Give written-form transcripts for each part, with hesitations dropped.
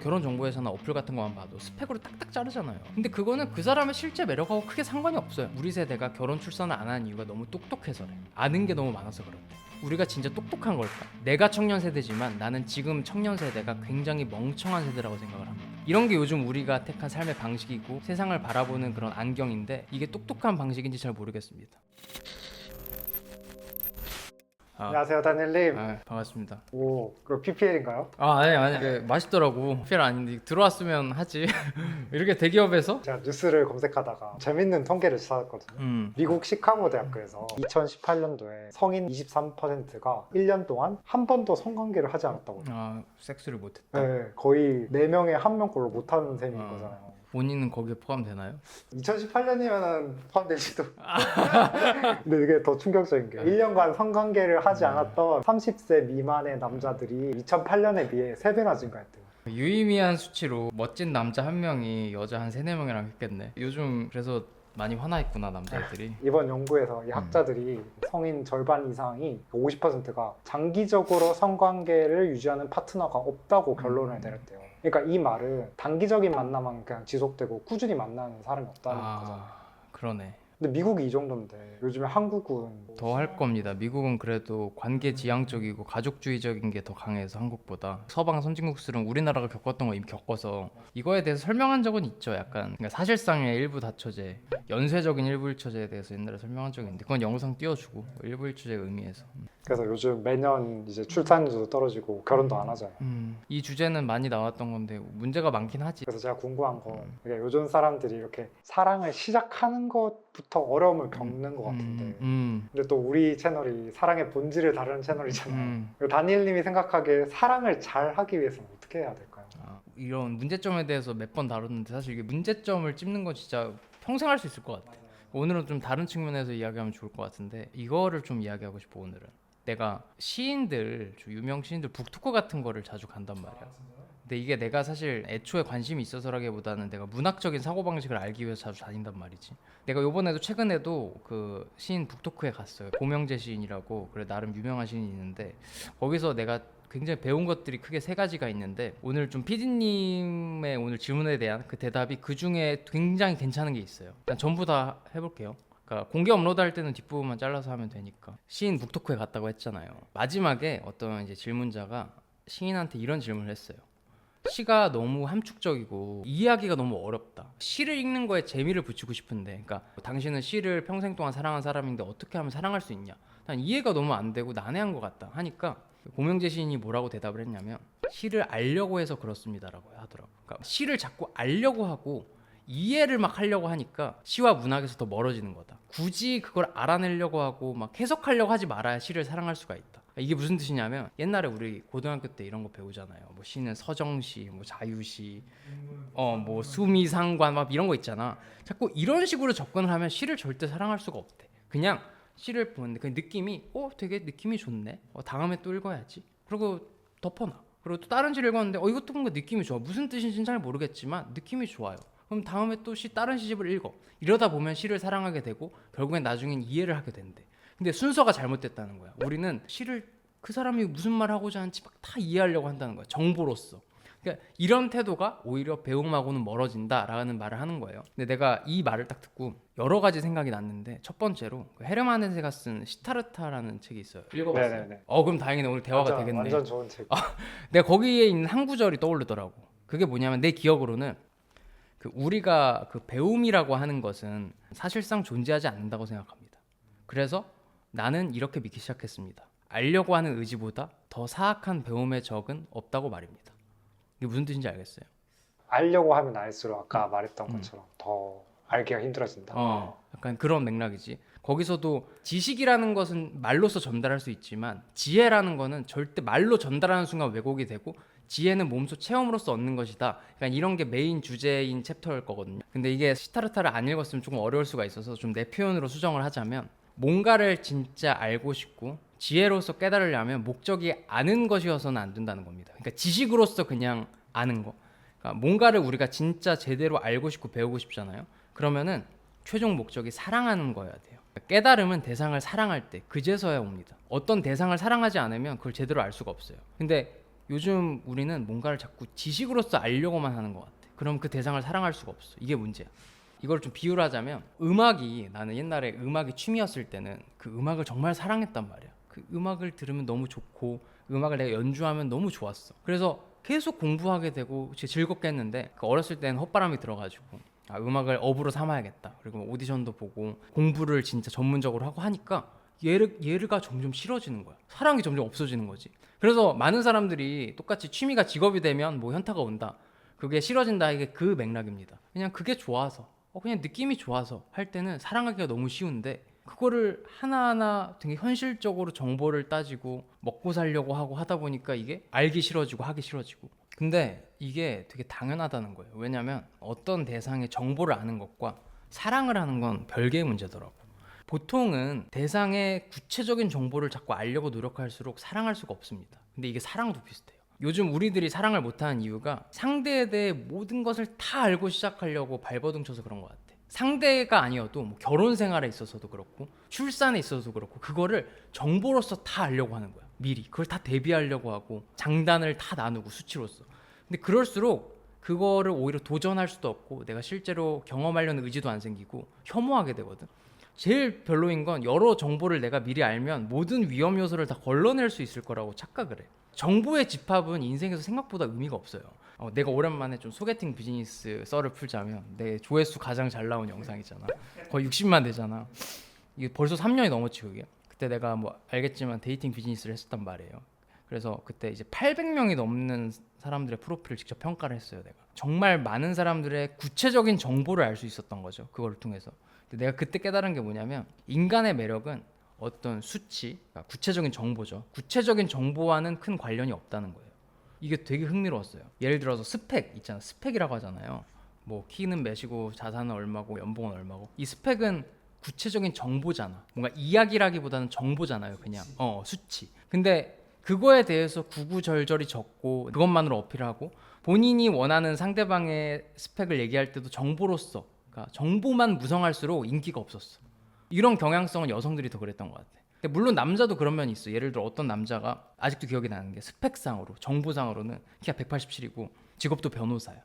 결혼 정보회사나 어플 같은 거만 봐도 스펙으로 딱딱 자르잖아요. 근데 그거는 그 사람의 실제 매력하고 크게 상관이 없어요. 우리 세대가 결혼 출산을 안 하는 이유가 너무 똑똑해서래. 아는 게 너무 많아서 그렇대. 우리가 진짜 똑똑한 걸까? 내가 청년 세대지만 나는 지금 청년 세대가 굉장히 멍청한 세대라고 생각을 합니다. 이런 게 요즘 우리가 택한 삶의 방식이고 세상을 바라보는 그런 안경인데 이게 똑똑한 방식인지 잘 모르겠습니다. 안녕하세요, 다니엘님. 반갑습니다. 오, 그거 PPL인가요? 아니 맛있더라고. 필 아닌데 들어왔으면 하지. 이렇게 대기업에서 제가 뉴스를 검색하다가 재밌는 통계를 찾았거든요. 미국 시카고 대학교에서 2018년도에 성인 23%가 1년 동안 한 번도 성관계를 하지 않았다고 해요. 섹스를 못했다. 네, 거의 4명에 1명꼴로 못하는 셈인 거잖아요. 본인은 거기에 포함되나요? 2018년이면 포함될지도. 근데 이게 더 충격적인 게 1년간 성관계를 하지 않았던 30세 미만의 남자들이 2008년에 비해 3배나 증가했대요. 유의미한 수치로 멋진 남자 한 명이 여자 한 3-4명이랑 했겠네. 요즘 그래서 많이 화나 있구나 남자애들이. 이번 연구에서 이 학자들이 성인 절반 이상이 50%가 장기적으로 성관계를 유지하는 파트너가 없다고 결론을 내렸대요. 그러니까 이 말은 단기적인 만남만 그냥 지속되고 꾸준히 만나는 사람이 없다는 거잖아요. 그러네. 근데 미국이 이 정도인데 요즘에 한국은 더 할 겁니다. 미국은 그래도 관계 지향적이고 가족주의적인 게 더 강해서 한국보다. 서방 선진국들은 우리나라가 겪었던 거 이미 겪어서 이거에 대해서 설명한 적은 있죠. 약간 그러니까 사실상의 일부 다처제, 연쇄적인 일부 일처제에 대해서 옛날에 설명한 적이 있는데 그건 영상 띄워주고 일부 일처제 의미에서. 그래서 요즘 매년 이제 출산율도 떨어지고 결혼도 안 하잖아요. 이 주제는 많이 나왔던 건데 문제가 많긴 하지. 그래서 제가 궁금한 건 그러니까 요즘 사람들이 이렇게 사랑을 시작하는 것부터 어려움을 겪는 것 같은데 근데 또 우리 채널이 사랑의 본질을 다루는 채널이잖아요. 다니엘님이 생각하기에 사랑을 잘 하기 위해서는 어떻게 해야 될까요? 이런 문제점에 대해서 몇 번 다뤘는데 사실 이게 문제점을 찝는 건 진짜 평생 할 수 있을 것 같아. 오늘은 좀 다른 측면에서 이야기하면 좋을 것 같은데 이거를 좀 이야기하고 싶어. 오늘은 내가 시인들, 유명 시인들 북토크 같은 거를 자주 간단 말이야. 근데 이게 내가 사실 애초에 관심이 있어서라기보다는 내가 문학적인 사고방식을 알기 위해서 자주 다닌단 말이지. 내가 요번에도 최근에도 그 시인 북토크에 갔어요. 고명재 시인이라고. 그래 나름 유명한 시인이 있는데 거기서 내가 굉장히 배운 것들이 크게 3가지가 있는데 오늘 좀 PD님의 오늘 질문에 대한 그 대답이 그 중에 굉장히 괜찮은 게 있어요. 일단 전부 다 해볼게요. 그러니까 공개 업로드할 때는 뒷부분만 잘라서 하면 되니까. 시인 북토크에 갔다고 했잖아요. 마지막에 어떤 이제 질문자가 시인한테 이런 질문을 했어요. 시가 너무 함축적이고 이해하기가 너무 어렵다. 시를 읽는 거에 재미를 붙이고 싶은데, 그러니까 당신은 시를 평생 동안 사랑한 사람인데 어떻게 하면 사랑할 수 있냐? 난 이해가 너무 안 되고 난해한 것 같다 하니까 고명재 시인이 뭐라고 대답을 했냐면 시를 알려고 해서 그렇습니다라고 하더라고. 그러니까 시를 자꾸 알려고 하고 이해를 막 하려고 하니까 시와 문학에서 더 멀어지는 거다. 굳이 그걸 알아내려고 하고 막 해석하려고 하지 말아야 시를 사랑할 수가 있다. 이게 무슨 뜻이냐면 옛날에 우리 고등학교 때 이런 거 배우잖아요. 뭐 시는 서정시, 뭐 자유시, 뭐 수미상관 막 이런 거 있잖아. 자꾸 이런 식으로 접근을 하면 시를 절대 사랑할 수가 없대. 그냥 시를 보는데 그 느낌이 되게 느낌이 좋네. 다음에 또 읽어야지. 그리고 덮어놔. 그리고 또 다른 시를 읽었는데 이것도 뭔가 느낌이 좋아. 무슨 뜻인지는 잘 모르겠지만 느낌이 좋아요. 그럼 다음에 또 다른 시집을 읽어. 이러다 보면 시를 사랑하게 되고 결국엔 나중엔 이해를 하게 된대. 근데 순서가 잘못됐다는 거야. 우리는 시를 그 사람이 무슨 말 하고자 하는지 막 다 이해하려고 한다는 거야. 정보로서. 그러니까 이런 태도가 오히려 배움하고는 멀어진다라는 말을 하는 거예요. 근데 내가 이 말을 딱 듣고 여러 가지 생각이 났는데 첫 번째로 헤르만 헤세가 쓴 시타르타라는 책이 있어요. 읽어봤어요? 네네네. 그럼 다행이네. 오늘 대화가 되겠네. 완전 좋은 책. 내가 거기에 있는 한 구절이 떠오르더라고. 그게 뭐냐면 내 기억으로는 우리가 그 배움이라고 하는 것은 사실상 존재하지 않는다고 생각합니다. 그래서 나는 이렇게 믿기 시작했습니다. 알려고 하는 의지보다 더 사악한 배움의 적은 없다고 말입니다. 이게 무슨 뜻인지 알겠어요? 알려고 하면 알수록 아까 말했던 것처럼 더 알기가 힘들어진다. 약간 그런 맥락이지. 거기서도 지식이라는 것은 말로써 전달할 수 있지만 지혜라는 거는 절대 말로 전달하는 순간 왜곡이 되고 지혜는 몸소 체험으로써 얻는 것이다. 그러니까 이런 게 메인 주제인 챕터일 거거든요. 근데 이게 시타르타를 안 읽었으면 조금 어려울 수가 있어서 좀 내 표현으로 수정을 하자면 뭔가를 진짜 알고 싶고 지혜로서 깨달으려면 목적이 아는 것이어서는 안 된다는 겁니다. 그러니까 지식으로서 그냥 아는 거. 그러니까 뭔가를 우리가 진짜 제대로 알고 싶고 배우고 싶잖아요. 그러면은 최종 목적이 사랑하는 거여야 돼요. 깨달음은 대상을 사랑할 때 그제서야 옵니다. 어떤 대상을 사랑하지 않으면 그걸 제대로 알 수가 없어요. 근데 요즘 우리는 뭔가를 자꾸 지식으로서 알려고만 하는 것 같아. 그럼 그 대상을 사랑할 수가 없어. 이게 문제야. 이걸 좀 비유를 하자면 음악이, 나는 옛날에 음악이 취미였을 때는 그 음악을 정말 사랑했단 말이야. 그 음악을 들으면 너무 좋고 음악을 내가 연주하면 너무 좋았어. 그래서 계속 공부하게 되고 즐겁게 했는데 그 어렸을 때는 헛바람이 들어가지고 음악을 업으로 삼아야겠다. 그리고 오디션도 보고 공부를 진짜 전문적으로 하고 하니까 얘가 점점 싫어지는 거야. 사랑이 점점 없어지는 거지. 그래서 많은 사람들이 똑같이 취미가 직업이 되면 뭐 현타가 온다. 그게 싫어진다. 이게 그 맥락입니다. 그냥 그게 좋아서 그냥 느낌이 좋아서 할 때는 사랑하기가 너무 쉬운데 그거를 하나하나 되게 현실적으로 정보를 따지고 먹고 살려고 하고 하다 보니까 이게 알기 싫어지고 하기 싫어지고. 근데 이게 되게 당연하다는 거예요. 왜냐면 어떤 대상의 정보를 아는 것과 사랑을 하는 건 별개의 문제더라고. 보통은 대상의 구체적인 정보를 자꾸 알려고 노력할수록 사랑할 수가 없습니다. 근데 이게 사랑도 비슷해요. 요즘 우리들이 사랑을 못하는 이유가 상대에 대해 모든 것을 다 알고 시작하려고 발버둥 쳐서 그런 것 같아. 상대가 아니어도 뭐 결혼 생활에 있어서도 그렇고 출산에 있어서도 그렇고 그거를 정보로서 다 알려고 하는 거야. 미리 그걸 다 대비하려고 하고 장단을 다 나누고 수치로서. 근데 그럴수록 그거를 오히려 도전할 수도 없고 내가 실제로 경험하려는 의지도 안 생기고 혐오하게 되거든. 제일 별로인 건 여러 정보를 내가 미리 알면 모든 위험 요소를 다 걸러낼 수 있을 거라고 착각을 해. 정보의 집합은 인생에서 생각보다 의미가 없어요. 내가 오랜만에 좀 소개팅 비즈니스 썰을 풀자면 내 조회수 가장 잘 나온 영상 있잖아. 거의 60만 되잖아. 이게 벌써 3년이 넘었지 그게. 그때 내가 뭐 알겠지만 데이팅 비즈니스를 했었단 말이에요. 그래서 그때 이제 800명이 넘는 사람들의 프로필을 직접 평가를 했어요. 내가 정말 많은 사람들의 구체적인 정보를 알 수 있었던 거죠. 그걸 통해서. 근데 내가 그때 깨달은 게 뭐냐면 인간의 매력은 어떤 수치, 그러니까 구체적인 정보죠. 구체적인 정보와는 큰 관련이 없다는 거예요. 이게 되게 흥미로웠어요. 예를 들어서 스펙 있잖아. 스펙이라고 하잖아요. 뭐 키는 몇이고 자산은 얼마고 연봉은 얼마고. 이 스펙은 구체적인 정보잖아. 뭔가 이야기라기보다는 정보잖아요. 그냥 수치. 근데 그거에 대해서 구구절절히 적고 그것만으로 어필하고 본인이 원하는 상대방의 스펙을 얘기할 때도 정보로서, 그러니까 정보만 무성할수록 인기가 없었어. 이런 경향성은 여성들이 더 그랬던 것 같아. 근데 물론 남자도 그런 면이 있어. 예를 들어 어떤 남자가 아직도 기억이 나는 게 스펙상으로 정보상으로는 키가 187이고 직업도 변호사야.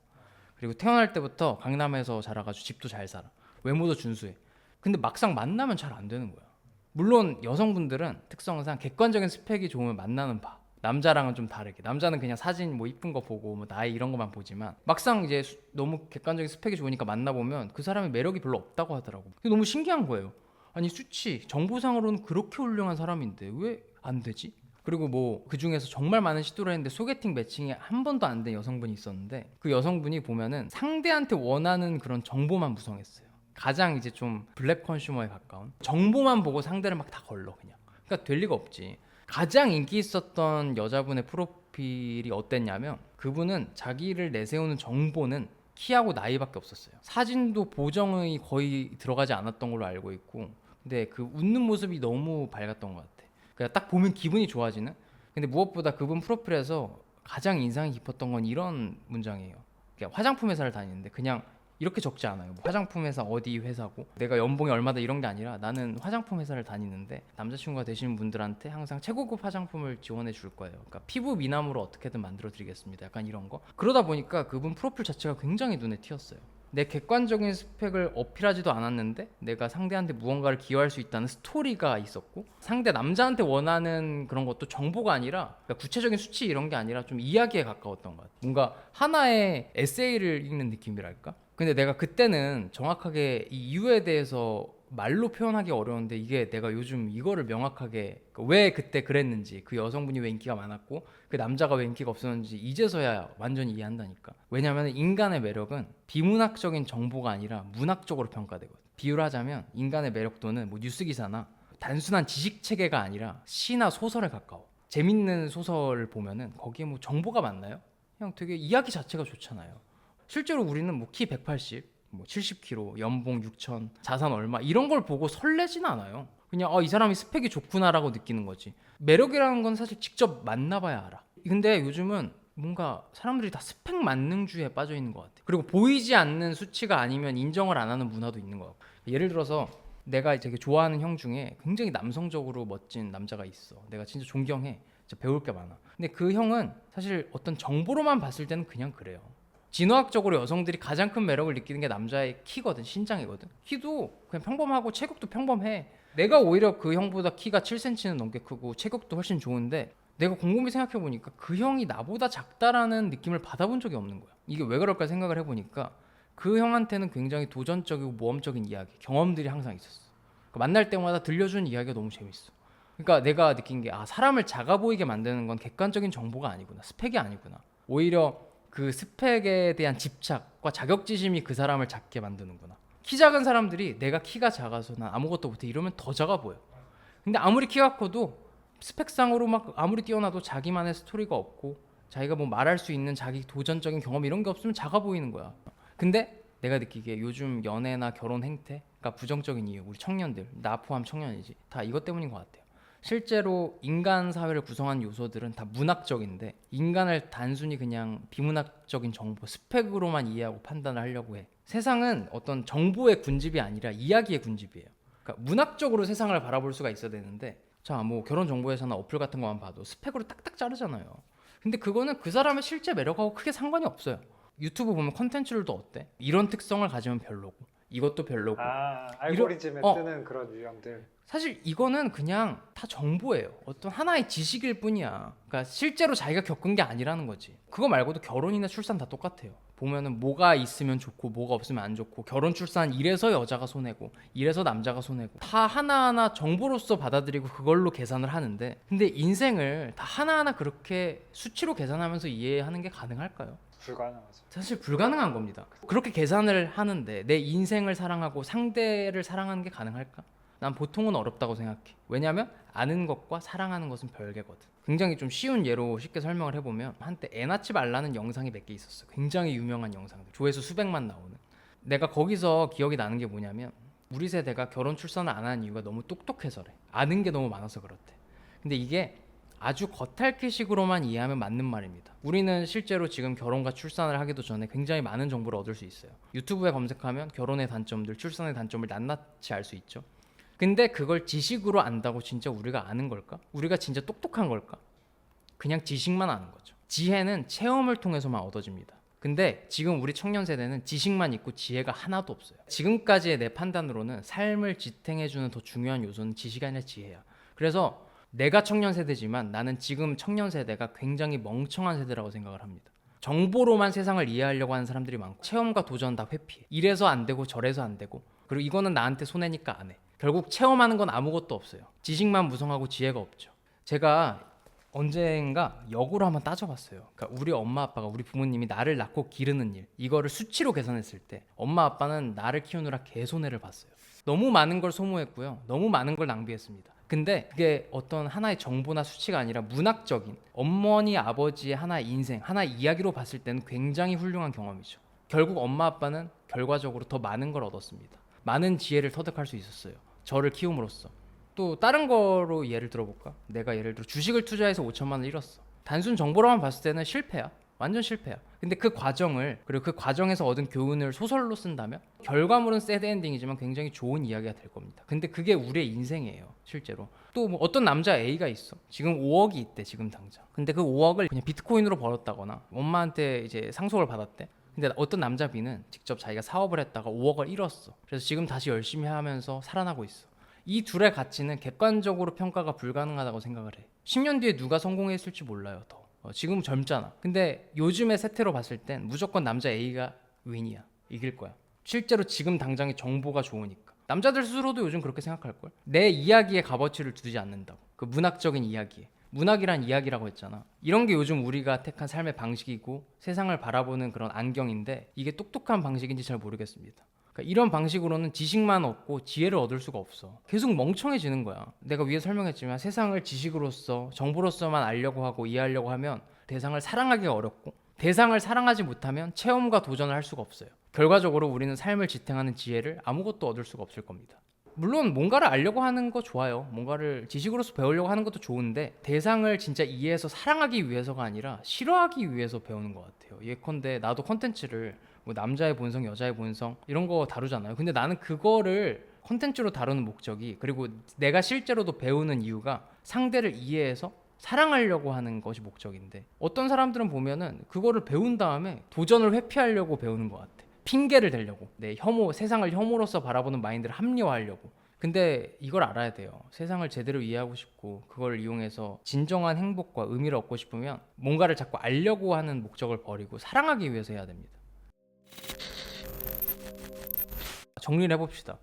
그리고 태어날 때부터 강남에서 자라가지고 집도 잘 살아. 외모도 준수해. 근데 막상 만나면 잘 안 되는 거야. 물론 여성분들은 특성상 객관적인 스펙이 좋으면 만나는 봐. 남자랑은 좀 다르게. 남자는 그냥 사진 뭐 이쁜 거 보고 뭐 나이 이런 것만 보지만 막상 이제 너무 객관적인 스펙이 좋으니까 만나보면 그 사람의 매력이 별로 없다고 하더라고. 그게 너무 신기한 거예요. 아니 수치 정보상으로는 그렇게 훌륭한 사람인데 왜 안 되지? 그리고 뭐 그 중에서 정말 많은 시도를 했는데 소개팅 매칭이 한 번도 안 된 여성분이 있었는데 그 여성분이 보면은 상대한테 원하는 그런 정보만 무성했어요. 가장 이제 좀 블랙 컨슈머에 가까운 정보만 보고 상대를 막 다 걸러 그냥. 그러니까 될 리가 없지. 가장 인기 있었던 여자분의 프로필이 어땠냐면 그분은 자기를 내세우는 정보는 키하고 나이밖에 없었어요. 사진도 보정이 거의 들어가지 않았던 걸로 알고 있고 근데 그 웃는 모습이 너무 밝았던 것 같아. 그러니까 딱 보면 기분이 좋아지는. 근데 무엇보다 그분 프로필에서 가장 인상이 깊었던 건 이런 문장이에요. 그러니까 화장품 회사를 다니는데 그냥 이렇게 적지 않아요. 뭐 화장품 회사 어디 회사고 내가 연봉이 얼마다 이런 게 아니라 나는 화장품 회사를 다니는데 남자친구가 되시는 분들한테 항상 최고급 화장품을 지원해 줄 거예요. 그러니까 피부 미남으로 어떻게든 만들어 드리겠습니다. 약간 이런 거. 그러다 보니까 그분 프로필 자체가 굉장히 눈에 띄었어요. 내 객관적인 스펙을 어필하지도 않았는데 내가 상대한테 무언가를 기여할 수 있다는 스토리가 있었고 상대 남자한테 원하는 그런 것도 정보가 아니라 그러니까 구체적인 수치 이런 게 아니라 좀 이야기에 가까웠던 것 같아요. 뭔가 하나의 에세이를 읽는 느낌이랄까? 근데 내가 그때는 정확하게 이 이유에 대해서 말로 표현하기 어려운데 이게 내가 요즘 이거를 명확하게 왜 그때 그랬는지 그 여성분이 왜 인기가 많았고 그 남자가 왜 인기가 없었는지 이제서야 완전히 이해한다니까. 왜냐하면 인간의 매력은 비문학적인 정보가 아니라 문학적으로 평가되거든. 비유를 하자면 인간의 매력도는 뭐 뉴스 기사나 단순한 지식 체계가 아니라 시나 소설에 가까워. 재밌는 소설을 보면은 거기에 뭐 정보가 많나요? 그냥 되게 이야기 자체가 좋잖아요. 실제로 우리는 뭐 키 180, 뭐 70kg, 연봉 6천, 자산 얼마 이런 걸 보고 설레진 않아요. 그냥 이 사람이 스펙이 좋구나라고 느끼는 거지. 매력이라는 건 사실 직접 만나봐야 알아. 근데 요즘은 뭔가 사람들이 다 스펙 만능주의에 빠져 있는 것 같아. 그리고 보이지 않는 수치가 아니면 인정을 안 하는 문화도 있는 것 같고. 예를 들어서 내가 되게 좋아하는 형 중에 굉장히 남성적으로 멋진 남자가 있어. 내가 진짜 존경해. 진짜 배울 게 많아. 근데 그 형은 사실 어떤 정보로만 봤을 때는 그냥 그래요. 진화학적으로 여성들이 가장 큰 매력을 느끼는 게 남자의 키거든, 신장이거든. 키도 그냥 평범하고 체격도 평범해. 내가 오히려 그 형보다 키가 7cm는 넘게 크고 체격도 훨씬 좋은데 내가 곰곰이 생각해보니까 그 형이 나보다 작다라는 느낌을 받아본 적이 없는 거야. 이게 왜 그럴까 생각을 해보니까 그 형한테는 굉장히 도전적이고 모험적인 이야기, 경험들이 항상 있었어. 그러니까 만날 때마다 들려주는 이야기가 너무 재밌어. 그러니까 내가 느낀 게 사람을 작아 보이게 만드는 건 객관적인 정보가 아니구나, 스펙이 아니구나. 오히려 그 스펙에 대한 집착과 자격지심이 그 사람을 작게 만드는구나. 키 작은 사람들이 내가 키가 작아서 난 아무것도 못해 이러면 더 작아 보여. 근데 아무리 키가 커도 스펙상으로 막 아무리 뛰어나도 자기만의 스토리가 없고 자기가 뭐 말할 수 있는 자기 도전적인 경험 이런 게 없으면 작아 보이는 거야. 근데 내가 느끼기에 요즘 연애나 결혼 행태가 부정적인 이유, 우리 청년들, 나 포함 청년이지, 다 이것 때문인 것 같아요. 실제로 인간 사회를 구성한 요소들은 다 문학적인데 인간을 단순히 그냥 비문학적인 정보, 스펙으로만 이해하고 판단을 하려고 해. 세상은 어떤 정보의 군집이 아니라 이야기의 군집이에요. 그러니까 문학적으로 세상을 바라볼 수가 있어야 되는데 자, 뭐 결혼 정보회사나 어플 같은 거만 봐도 스펙으로 딱딱 자르잖아요. 근데 그거는 그 사람의 실제 매력하고 크게 상관이 없어요. 유튜브 보면 컨텐츠들도 어때? 이런 특성을 가지면 별로고 이것도 별로고 알고리즘에 뜨는 그런 유형들. 사실 이거는 그냥 다 정보예요. 어떤 하나의 지식일 뿐이야. 그러니까 실제로 자기가 겪은 게 아니라는 거지. 그거 말고도 결혼이나 출산 다 똑같아요. 보면은 뭐가 있으면 좋고 뭐가 없으면 안 좋고 결혼 출산 이래서 여자가 손해고 이래서 남자가 손해고 다 하나하나 정보로서 받아들이고 그걸로 계산을 하는데 근데 인생을 다 하나하나 그렇게 수치로 계산하면서 이해하는 게 가능할까요? 불가능하죠. 사실 불가능한 겁니다. 그렇게 계산을 하는데 내 인생을 사랑하고 상대를 사랑하는 게 가능할까? 난 보통은 어렵다고 생각해. 왜냐하면 아는 것과 사랑하는 것은 별개거든. 굉장히 좀 쉬운 예로 쉽게 설명을 해보면 한때 애 낳지 말라는 영상이 몇 개 있었어. 굉장히 유명한 영상들. 조회수 수백만 나오는. 내가 거기서 기억이 나는 게 뭐냐면 우리 세대가 결혼 출산을 안 하는 이유가 너무 똑똑해서래. 아는 게 너무 많아서 그렇대. 근데 이게 아주 겉핥기식으로만 이해하면 맞는 말입니다. 우리는 실제로 지금 결혼과 출산을 하기도 전에 굉장히 많은 정보를 얻을 수 있어요. 유튜브에 검색하면 결혼의 단점들, 출산의 단점을 낱낱이 알 수 있죠. 근데 그걸 지식으로 안다고 진짜 우리가 아는 걸까? 우리가 진짜 똑똑한 걸까? 그냥 지식만 아는 거죠. 지혜는 체험을 통해서만 얻어집니다. 근데 지금 우리 청년 세대는 지식만 있고 지혜가 하나도 없어요. 지금까지의 내 판단으로는 삶을 지탱해주는 더 중요한 요소는 지식이 아니라 지혜야. 그래서 내가 청년 세대지만 나는 지금 청년 세대가 굉장히 멍청한 세대라고 생각을 합니다. 정보로만 세상을 이해하려고 하는 사람들이 많고 체험과 도전 다 회피해. 이래서 안 되고 저래서 안 되고 그리고 이거는 나한테 손해니까 안 해. 결국 체험하는 건 아무것도 없어요. 지식만 무성하고 지혜가 없죠. 제가 언젠가 역으로 한번 따져봤어요. 그러니까 우리 엄마 아빠가 우리 부모님이 나를 낳고 기르는 일 이거를 수치로 계산했을 때 엄마 아빠는 나를 키우느라 개손해를 봤어요. 너무 많은 걸 소모했고요. 너무 많은 걸 낭비했습니다. 근데 그게 어떤 하나의 정보나 수치가 아니라 문학적인 어머니 아버지의 하나의 인생 하나의 이야기로 봤을 때는 굉장히 훌륭한 경험이죠. 결국 엄마 아빠는 결과적으로 더 많은 걸 얻었습니다. 많은 지혜를 터득할 수 있었어요. 저를 키움으로써. 또 다른 거로 예를 들어볼까? 내가 예를 들어 주식을 투자해서 5천만 원 잃었어. 단순 정보로만 봤을 때는 실패야. 완전 실패야. 근데 그 과정을 그리고 그 과정에서 얻은 교훈을 소설로 쓴다면 결과물은 새드 엔딩이지만 굉장히 좋은 이야기가 될 겁니다. 근데 그게 우리의 인생이에요. 실제로. 또 뭐 어떤 남자 A가 있어. 지금 5억이 있대. 지금 당장. 근데 그 5억을 그냥 비트코인으로 벌었다거나 엄마한테 이제 상속을 받았대. 근데 어떤 남자 B는 직접 자기가 사업을 했다가 5억을 잃었어. 그래서 지금 다시 열심히 하면서 살아나고 있어. 이 둘의 가치는 객관적으로 평가가 불가능하다고 생각을 해. 10년 뒤에 누가 성공했을지 몰라요. 더. 지금 젊잖아. 근데 요즘의 세태로 봤을 땐 무조건 남자 A가 윈이야. 이길 거야. 실제로 지금 당장의 정보가 좋으니까. 남자들 스스로도 요즘 그렇게 생각할걸. 내 이야기에 값어치를 두지 않는다고. 그 문학적인 이야기에. 문학이란 이야기라고 했잖아. 이런 게 요즘 우리가 택한 삶의 방식이고 세상을 바라보는 그런 안경인데 이게 똑똑한 방식인지 잘 모르겠습니다. 그러니까 이런 방식으로는 지식만 얻고 지혜를 얻을 수가 없어. 계속 멍청해지는 거야. 내가 위에 설명했지만 세상을 지식으로서 정보로서만 알려고 하고 이해하려고 하면 대상을 사랑하기가 어렵고 대상을 사랑하지 못하면 체험과 도전을 할 수가 없어요. 결과적으로 우리는 삶을 지탱하는 지혜를 아무것도 얻을 수가 없을 겁니다. 물론 뭔가를 알려고 하는 거 좋아요. 뭔가를 지식으로서 배우려고 하는 것도 좋은데 대상을 진짜 이해해서 사랑하기 위해서가 아니라 싫어하기 위해서 배우는 것 같아요. 예컨대 나도 컨텐츠를 뭐 남자의 본성, 여자의 본성 이런 거 다루잖아요. 근데 나는 그거를 컨텐츠로 다루는 목적이 그리고 내가 실제로도 배우는 이유가 상대를 이해해서 사랑하려고 하는 것이 목적인데 어떤 사람들은 보면은 그거를 배운 다음에 도전을 회피하려고 배우는 것 같아. 핑계를 대려고. 내 세상을 혐오로서 바라보는 마인드를 합리화하려고. 근데 이걸 알아야 돼요. 세상을 제대로 이해하고 싶고 그걸 이용해서 진정한 행복과 의미를 얻고 싶으면 뭔가를 자꾸 알려고 하는 목적을 버리고 사랑하기 위해서 해야 됩니다. 정리를 해봅시다.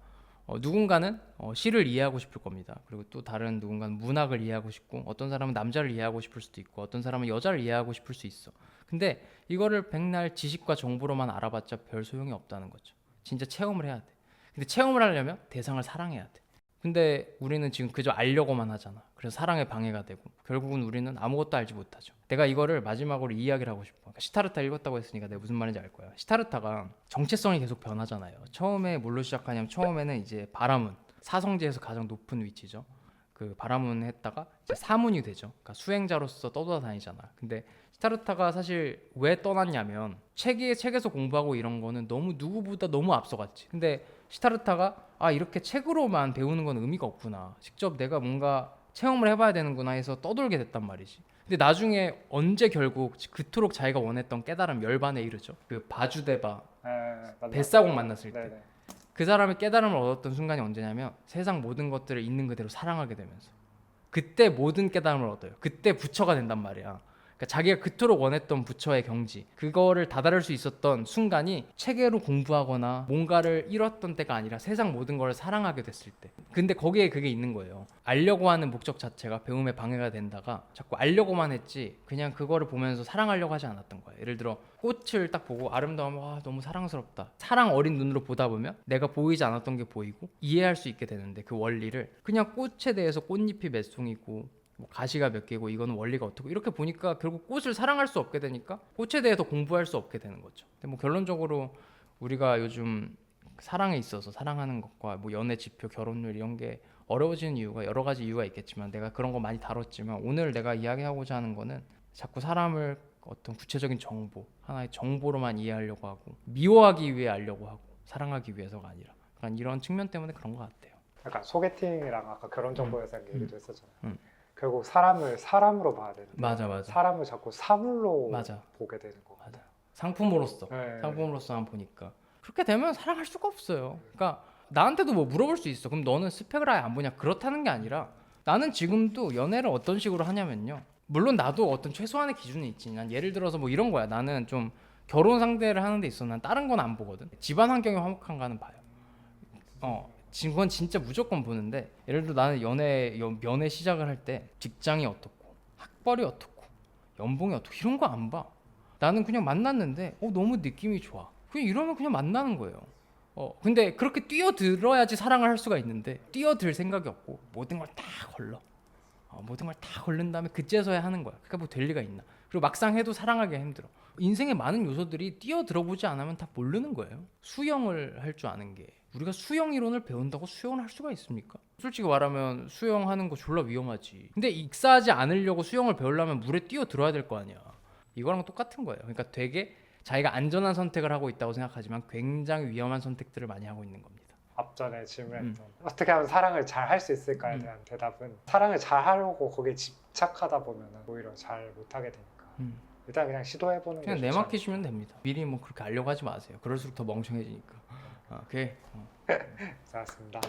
누군가는 시를 이해하고 싶을 겁니다. 그리고 또 다른 누군가는 문학을 이해하고 싶고 어떤 사람은 남자를 이해하고 싶을 수도 있고 어떤 사람은 여자를 이해하고 싶을 수 있어. 근데 이거를 백날 지식과 정보로만 알아봤자 별 소용이 없다는 거죠. 진짜 체험을 해야 돼. 근데 체험을 하려면 대상을 사랑해야 돼. 근데 우리는 지금 그저 알려고만 하잖아. 그래서 사랑에 방해가 되고 결국은 우리는 아무것도 알지 못하죠. 내가 이거를 마지막으로 이야기를 하고 싶어. 그러니까 시타르타 읽었다고 했으니까 내가 무슨 말인지 알 거야. 시타르타가 정체성이 계속 변하잖아요. 처음에 뭘로 시작하냐면 처음에는 이제 바라문, 사성제에서 가장 높은 위치죠. 그 바라문 했다가 이제 사문이 되죠. 그러니까 수행자로서 떠돌아다니잖아. 근데 시타르타가 사실 왜 떠났냐면 책에서 공부하고 이런 거는 너무 누구보다 너무 앞서갔지. 근데 시타르타가 이렇게 책으로만 배우는 건 의미가 없구나. 직접 내가 뭔가 체험을 해봐야 되는구나 해서 떠돌게 됐단 말이지. 근데 나중에 언제 결국 그토록 자기가 원했던 깨달음 열반에 이르죠. 그 바주데바 뱃사공 만났을 때. 네네. 그 사람이 깨달음을 얻었던 순간이 언제냐면 세상 모든 것들을 있는 그대로 사랑하게 되면서 그때 모든 깨달음을 얻어요. 그때 부처가 된단 말이야. 그러니까 자기가 그토록 원했던 부처의 경지 그거를 다다를 수 있었던 순간이 체계로 공부하거나 뭔가를 잃었던 때가 아니라 세상 모든 걸 사랑하게 됐을 때. 근데 거기에 그게 있는 거예요. 알려고 하는 목적 자체가 배움에 방해가 된다가 자꾸 알려고만 했지 그냥 그거를 보면서 사랑하려고 하지 않았던 거예요. 예를 들어 꽃을 딱 보고 아름다우면 와 너무 사랑스럽다. 사랑 어린 눈으로 보다 보면 내가 보이지 않았던 게 보이고 이해할 수 있게 되는데 그 원리를 그냥 꽃에 대해서 꽃잎이 몇 송이고 뭐 가시가 몇 개고 이거는 원리가 어떻고 이렇게 보니까 결국 꽃을 사랑할 수 없게 되니까 꽃에 대해서 공부할 수 없게 되는 거죠. 근데 뭐 결론적으로 우리가 요즘 사랑에 있어서 사랑하는 것과 뭐 연애 지표, 결혼율 이런 게 어려워지는 이유가 여러 가지 이유가 있겠지만 내가 그런 거 많이 다뤘지만 오늘 내가 이야기하고자 하는 거는 자꾸 사람을 어떤 구체적인 정보, 하나의 정보로만 이해하려고 하고 미워하기 위해 알려고 하고 사랑하기 위해서가 아니라 약간 이런 측면 때문에 그런 것 같아요. 약간 소개팅이랑 아까 결혼 정보에서 얘기도 했었잖아요. 결국 사람을 사람으로 봐야 되는데 맞아. 사람을 자꾸 사물로 맞아. 보게 되는 거. 맞아. 상품으로서 네. 상품으로서만 보니까 그렇게 되면 사랑할 수가 없어요. 그러니까 나한테도 뭐 물어볼 수 있어. 그럼 너는 스펙을 아예 안 보냐? 그렇다는 게 아니라 나는 지금도 연애를 어떤 식으로 하냐면요. 물론 나도 어떤 최소한의 기준이 있지. 난 예를 들어서 뭐 이런 거야. 나는 좀 결혼 상대를 하는 데 있어 난 다른 건 안 보거든. 집안 환경이 화목한가는 봐요. 지금 그건 진짜 무조건 보는데 예를 들어 나는 연애 시작을 할 때 직장이 어떻고 학벌이 어떻고 연봉이 어떻고 이런 거 안 봐. 나는 그냥 만났는데 너무 느낌이 좋아. 그냥 이러면 그냥 만나는 거예요. 근데 그렇게 뛰어들어야지 사랑을 할 수가 있는데 뛰어들 생각이 없고 모든 걸 다 걸러. 모든 걸 다 걸른 다음에 그제서야 하는 거야. 그러니까 뭐 될 리가 있나. 그리고 막상 해도 사랑하기가 힘들어. 인생의 많은 요소들이 뛰어들어보지 않으면 다 모르는 거예요. 수영을 할 줄 아는 게 우리가 수영 이론을 배운다고 수영을 할 수가 있습니까? 솔직히 말하면 수영하는 거 졸라 위험하지. 근데 익사하지 않으려고 수영을 배우려면 물에 뛰어들어야 될 거 아니야. 이거랑 똑같은 거예요. 그러니까 되게 자기가 안전한 선택을 하고 있다고 생각하지만 굉장히 위험한 선택들을 많이 하고 있는 겁니다. 앞전에 질문했던 어떻게 하면 사랑을 잘 할 수 있을까에 대한 대답은 사랑을 잘 하려고 거기에 집착하다 보면 오히려 잘 못하게 되니까 일단 그냥 시도해보는 게 그냥 좋지 내맡기시면 됩니다. 미리 뭐 그렇게 알려고 하지 마세요. 그럴수록 더 멍청해지니까. 오케이. 않을까. 잘했습니다.